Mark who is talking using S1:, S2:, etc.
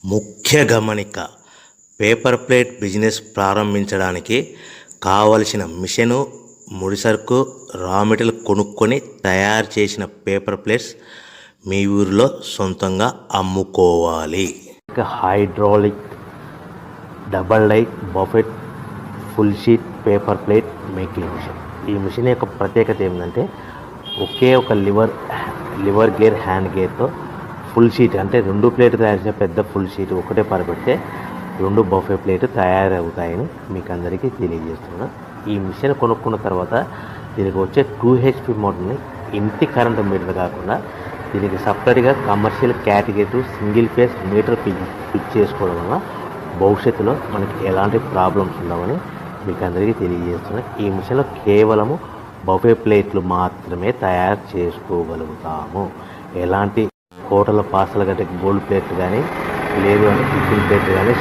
S1: ముఖ్య గమనిక: paper plate business ప్రారంభించడానికి కావలసిన మిషను, ముడిసరుకు, రా మెటీరియల్ కొనుక్కొని తయారు చేసిన పేపర్ ప్లేట్స్ మీ ఊరిలో సొంతంగా అమ్ముకోవాలి. Hydraulic double die buffet full sheet paper plate making machine. ఈ మిషన్ యొక్క ప్రత్యేకత ఏంటంటే ఒకే ఒక లివర్ గేర్, హ్యాండ్ గేర్తో ఫుల్ షీట్ అంటే 2 ప్లేట్ తయారు చేసే పెద్ద ఫుల్ షీట్ ఒకటే పరబెడితే 2 బఫే ప్లేట్ తయారవుతాయని మీకు అందరికీ తెలియజేస్తున్నా. ఈ మిషన్ కొనుక్కున్న తర్వాత దీనికి వచ్చే 2 HP మోటార్ని ఇంటి కరెంటు మీటర్ కాకుండా దీనికి సపరేట్గా commercial category single phase metre fix చేసుకోవడం వల్ల భవిష్యత్తులో మనకి ఎలాంటి ప్రాబ్లమ్స్ ఉండవని మీకు అందరికీ తెలియజేస్తున్నా. ఈ మిషన్లో కేవలము బఫే ప్లేట్లు మాత్రమే తయారు చేసుకోగలుగుతాము. ఎలాంటి హోటల్ పార్సల్ గట్టే గోల్డ్ ప్లేట్లు కానీ లేదు అంటే టిఫిన్ ప్లేట్లు కానీ